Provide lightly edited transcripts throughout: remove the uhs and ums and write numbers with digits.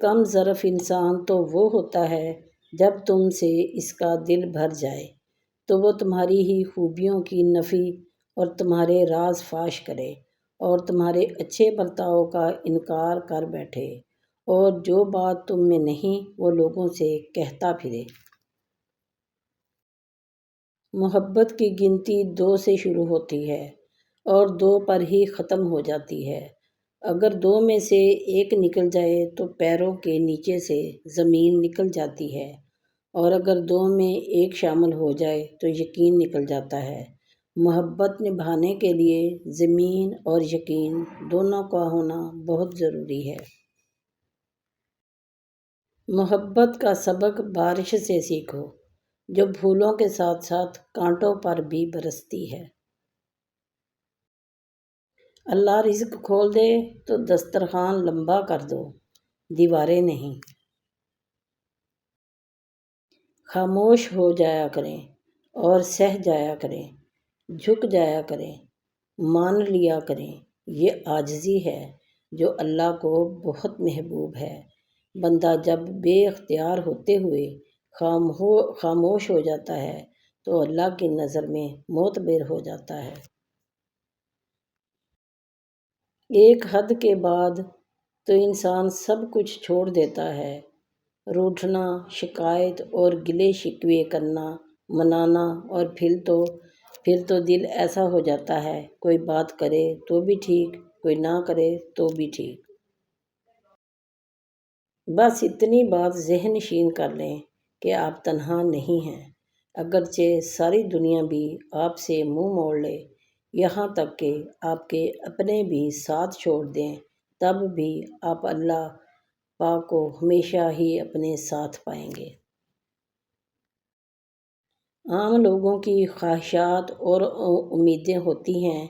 کم ظرف انسان تو وہ ہوتا ہے جب تم سے اس کا دل بھر جائے تو وہ تمہاری ہی خوبیوں کی نفی اور تمہارے راز فاش کرے اور تمہارے اچھے برتاؤ کا انکار کر بیٹھے اور جو بات تم میں نہیں وہ لوگوں سے کہتا پھرے۔ محبت کی گنتی 2 سے شروع ہوتی ہے اور 2 پر ہی ختم ہو جاتی ہے۔ اگر 2 میں سے ایک نکل جائے تو پیروں کے نیچے سے زمین نکل جاتی ہے اور اگر 2 میں ایک شامل ہو جائے تو یقین نکل جاتا ہے۔ محبت نبھانے کے لیے زمین اور یقین دونوں کا ہونا بہت ضروری ہے۔ محبت کا سبق بارش سے سیکھو جو پھولوں کے ساتھ ساتھ کانٹوں پر بھی برستی ہے۔ اللہ رزق کھول دے تو دسترخوان لمبا کر دو، دیواریں نہیں۔ خاموش ہو جایا کریں اور سہ جایا کریں، جھک جایا کریں، مان لیا کریں۔ یہ عاجزی ہے جو اللہ کو بہت محبوب ہے۔ بندہ جب بے اختیار ہوتے ہوئے خاموش ہو جاتا ہے تو اللہ کی نظر میں معتبر ہو جاتا ہے۔ ایک حد کے بعد تو انسان سب کچھ چھوڑ دیتا ہے۔ روٹھنا، شکایت اور گلے شکوے کرنا، منانا اور پھر تو دل ایسا ہو جاتا ہے کوئی بات کرے تو بھی ٹھیک، کوئی نہ کرے تو بھی ٹھیک۔ بس اتنی بات ذہن نشین کر لیں کہ آپ تنہا نہیں ہیں، اگرچہ ساری دنیا بھی آپ سے منہ موڑ لے، یہاں تک کہ آپ کے اپنے بھی ساتھ چھوڑ دیں، تب بھی آپ اللہ پاک کو ہمیشہ ہی اپنے ساتھ پائیں گے۔ عام لوگوں کی خواہشات اور امیدیں ہوتی ہیں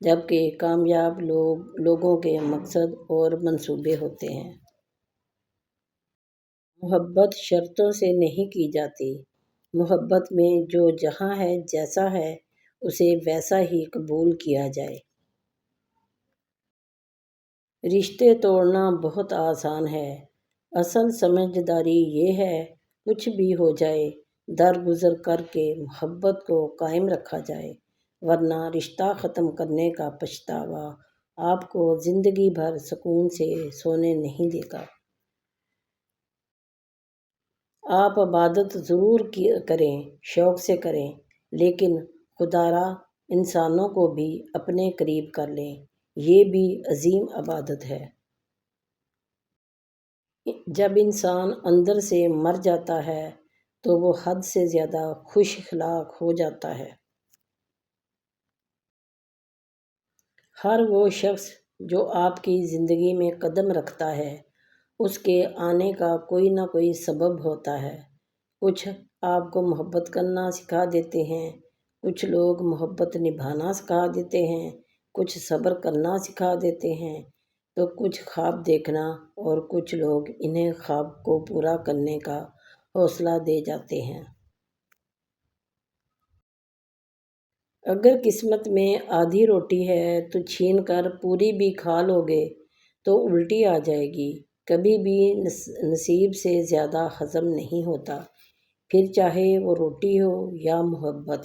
جبکہ کامیاب لوگوں کے مقصد اور منصوبے ہوتے ہیں۔ محبت شرطوں سے نہیں کی جاتی۔ محبت میں جو جہاں ہے جیسا ہے اسے ویسا ہی قبول کیا جائے۔ رشتے توڑنا بہت آسان ہے، اصل سمجھداری یہ ہے کچھ بھی ہو جائے درگزر کر کے محبت کو قائم رکھا جائے، ورنہ رشتہ ختم کرنے کا پچھتاوا آپ کو زندگی بھر سکون سے سونے نہیں دے گا۔ آپ عبادت ضرور کریں، شوق سے کریں، لیکن خدا را انسانوں کو بھی اپنے قریب کر لیں، یہ بھی عظیم عبادت ہے۔ جب انسان اندر سے مر جاتا ہے تو وہ حد سے زیادہ خوش اخلاق ہو جاتا ہے۔ ہر وہ شخص جو آپ کی زندگی میں قدم رکھتا ہے اس کے آنے کا کوئی نہ کوئی سبب ہوتا ہے۔ کچھ آپ کو محبت کرنا سکھا دیتے ہیں، کچھ لوگ محبت نبھانا سکھا دیتے ہیں، کچھ صبر کرنا سکھا دیتے ہیں تو کچھ خواب دیکھنا، اور کچھ لوگ انہیں خواب کو پورا کرنے کا حوصلہ دے جاتے ہیں۔ اگر قسمت میں آدھی روٹی ہے تو چھین کر پوری بھی کھا لو گے تو الٹی آ جائے گی۔ کبھی بھی نصیب سے زیادہ ہضم نہیں ہوتا، پھر چاہے وہ روٹی ہو یا محبت۔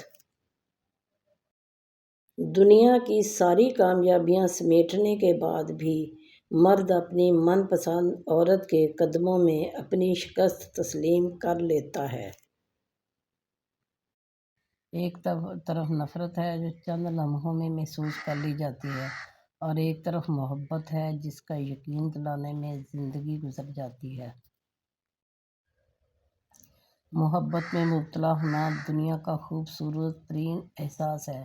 دنیا کی ساری کامیابیاں سمیٹنے کے بعد بھی مرد اپنی من پسند عورت کے قدموں میں اپنی شکست تسلیم کر لیتا ہے۔ ایک طرف نفرت ہے جو چند لمحوں میں محسوس کر لی جاتی ہے اور ایک طرف محبت ہے جس کا یقین دلانے میں زندگی گزر جاتی ہے۔ محبت میں مبتلا ہونا دنیا کا خوبصورت ترین احساس ہے،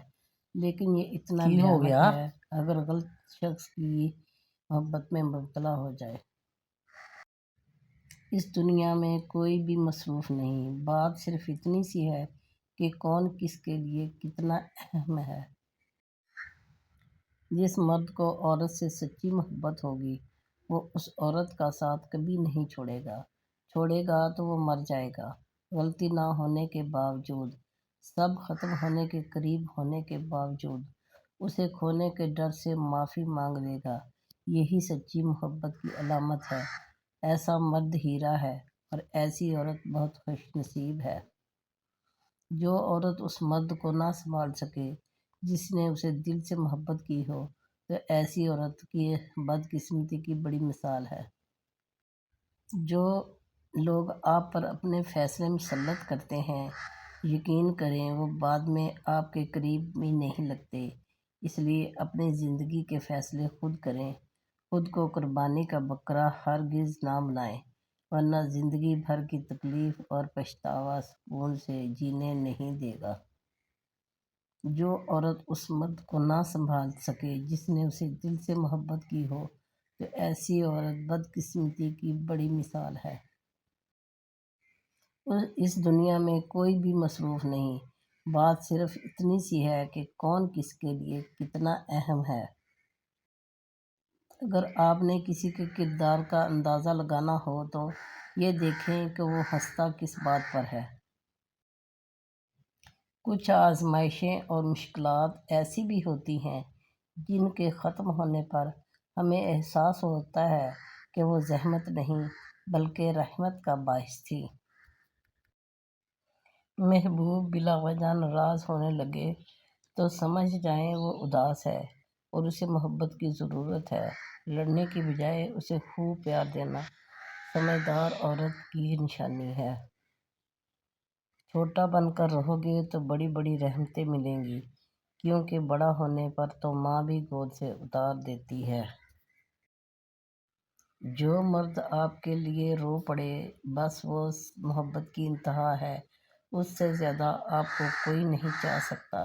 لیکن یہ اتنا بھیانک ہے اگر غلط شخص کی محبت میں مبتلا ہو جائے۔ اس دنیا میں کوئی بھی مصروف نہیں، بات صرف اتنی سی ہے کہ کون کس کے لیے کتنا اہم ہے۔ جس مرد کو عورت سے سچی محبت ہوگی وہ اس عورت کا ساتھ کبھی نہیں چھوڑے گا تو وہ مر جائے گا۔ غلطی نہ ہونے کے باوجود، سب ختم ہونے کے قریب ہونے کے باوجود اسے کھونے کے ڈر سے معافی مانگ لے گا، یہی سچی محبت کی علامت ہے۔ ایسا مرد ہیرا ہے اور ایسی عورت بہت خوش نصیب ہے۔ جو عورت اس مرد کو نہ سنبھال سکے جس نے اسے دل سے محبت کی ہو، تو ایسی عورت کی بدقسمتی کی بڑی مثال ہے۔ جو لوگ آپ پر اپنے فیصلے مسلط کرتے ہیں، یقین کریں وہ بعد میں آپ کے قریب بھی نہیں لگتے۔ اس لیے اپنی زندگی کے فیصلے خود کریں۔ خود کو قربانی کا بکرا ہرگز نہ بنائیں، ورنہ زندگی بھر کی تکلیف اور پچھتاوا سکون سے جینے نہیں دے گا۔ جو عورت اس مرد کو نہ سنبھال سکے جس نے اسے دل سے محبت کی ہو، تو ایسی عورت بدقسمتی کی بڑی مثال ہے۔ اس دنیا میں کوئی بھی مصروف نہیں، بات صرف اتنی سی ہے کہ کون کس کے لیے کتنا اہم ہے۔ اگر آپ نے کسی کے کردار کا اندازہ لگانا ہو تو یہ دیکھیں کہ وہ ہنستا کس بات پر ہے۔ کچھ آزمائشیں اور مشکلات ایسی بھی ہوتی ہیں جن کے ختم ہونے پر ہمیں احساس ہوتا ہے کہ وہ زحمت نہیں بلکہ رحمت کا باعث تھی۔ محبوب بلا وجہ ناراض ہونے لگے تو سمجھ جائیں وہ اداس ہے اور اسے محبت کی ضرورت ہے۔ لڑنے کی بجائے اسے خوب پیار دینا سمجھدار عورت کی نشانی ہے۔ چھوٹا بن کر رہو گے تو بڑی بڑی رحمتیں ملیں گی، کیونکہ بڑا ہونے پر تو ماں بھی گود سے اتار دیتی ہے۔ جو مرد آپ کے لیے رو پڑے بس وہ محبت کی انتہا ہے۔ اس سے زیادہ آپ کو کوئی نہیں چاہ سکتا۔